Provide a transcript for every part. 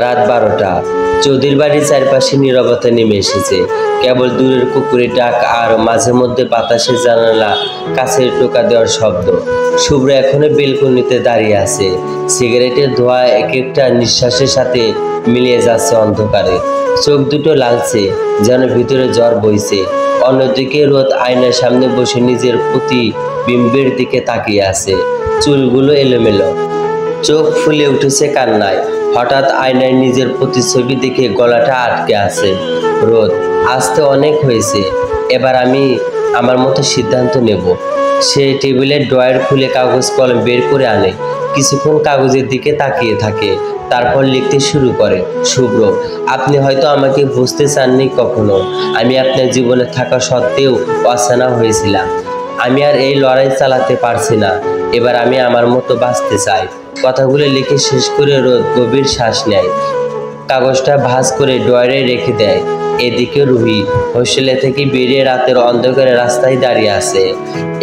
রাত 12টা। চৌধুরীর বাড়ির চারপাশে নীরবতা নেমে এসেছে। কেবল দূরের কুকুরের ডাক আর মাঝে মধ্যে বাতাসের জানালা কাছের টোকা দেওয়ার শব্দ। শুভ্র এখনো বেলকনিতে দাঁড়িয়ে আছে। সিগারেটের ধোঁয়া এক একটা নিঃশ্বাসের সাথে মিলিয়ে যাচ্ছে অন্ধকারে। চোখ দুটো লালছে, যেন ভিতরে জ্বর বইছে। অন্যদিকে রোদ আয়নার সামনে বসে নিজের প্রতিবিম্বের দিকে তাকিয়ে আছে। চুলগুলো এলোমেলো, চোখ ফুলে উঠেছে কান্নায়। হঠাৎ আয়নায় নিজের প্রতিচ্ছবি দেখে গলাটা আটকে আছে। রোদ, আজকে অনেক হয়েছে, এবার আমি আমার মতো সিদ্ধান্ত নেব। সে টেবিলের ড্রয়ার খুলে কাগজ কলম বের করে আনে। কিছুক্ষণ কাগজের দিকে তাকিয়ে থাকে, তারপর লিখতে শুরু করে। শুভ্র, আপনি হয়তো আমাকে বুঝতে চাননি কখনো। আমি আপনার জীবনে থাকা সত্ত্বেও অচেনা হয়েছিলাম। আমি আর এই লড়াই চালাতে পারছি না। এবার আমি আমার মতো বাঁচতে চাই। কথাগুলো লিখে শেষ করে রোদ গভীর শ্বাস নেয়। কাগজটা ভাঁজ করে ড্রয়ারে রেখে দেয়। এদিকে রুহি হোস্টেলে থেকে বেরিয়ে রাতের অন্ধকারে রাস্তায় দাঁড়িয়ে আছে।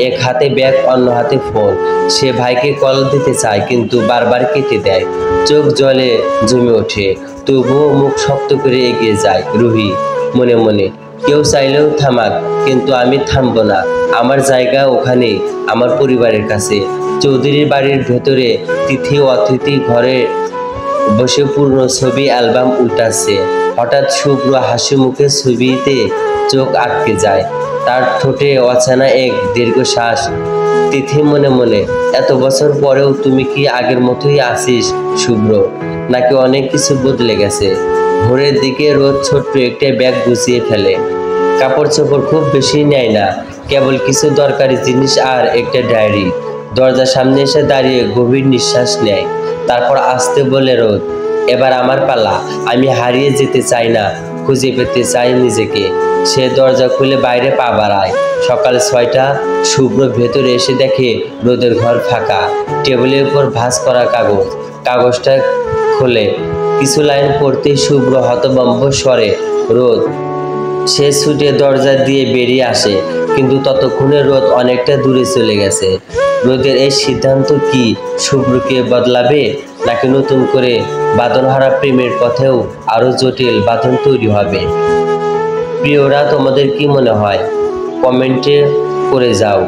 এক হাতে ব্যাগ, অন্য হাতে ফোন। সে ভাইকে কল দিতে চায়, কিন্তু বারবার কেটে দেয়। চোখ জলে জমে ওঠে, তবুও মুখ শক্ত করে এগিয়ে যায় রুহি মনে মনে। কেউ চাইলেও থামাক, কিন্তু আমি থামবো না। আমার জায়গা ওখানে, আমার পরিবারের কাছে। চৌধুরীর বাড়ির ভেতরে তিথি অতিথি ঘরে বসে পুরনো ছবি অ্যালবাম উল্টাচ্ছে। হঠাৎ শুভ্র হাসি মুখে ছবিতে চোখ আটকে যায়। তার ঠোঁটে অচেনা এক দীর্ঘশ্বাস। তিথি মনে মনে, এত বছর পরেও তুমি কি আগের মতোই আছিস শুভ্র, নাকি অনেক কিছু বদলে গেছে? ভোরের দিকে রোদ ছোট্ট একটা ব্যাগ গুছিয়ে ফেলে। কাপড় চোপড় খুব বেশি নেয় না, কেবল কিছু দরকারি জিনিস আর একটা ডায়েরি। দরজার সামনে এসে দাঁড়িয়ে গভীর নিঃশ্বাস নেয়। তারপর আস্তে বলে, রোদ, এবার আমার পালা। আমি হারিয়ে যেতে চাই না, খুঁজে পেতে চাই নিজেকে। সে দরজা খুলে বাইরে পা বাড়ায়। সকাল 6টা। শুভ্র ভেতরে এসে দেখে রোদের ঘর ফাঁকা। টেবিলের উপর ভাঁজ করা কাগজ। কাগজটা খোলে। কিছু লাইন পড়তেই শুভ্র হতভম্ব স্বরে, রোদ। সে ছুটে দরজা দিয়ে বেরিয়ে আসে, কিন্তু ততক্ষণে রোদ অনেকটা দূরে চলে গেছে। রোদের এই সিদ্ধান্ত কি শুভ্রকে বদলাবে, নাকি নতুন করে বাঁধনহারা প্রেমের পথেও আরো জটিল বাঁধন তৈরি হবে? প্রিয়রা, তোমাদের কি মনে হয়? কমেন্টে করে যাও।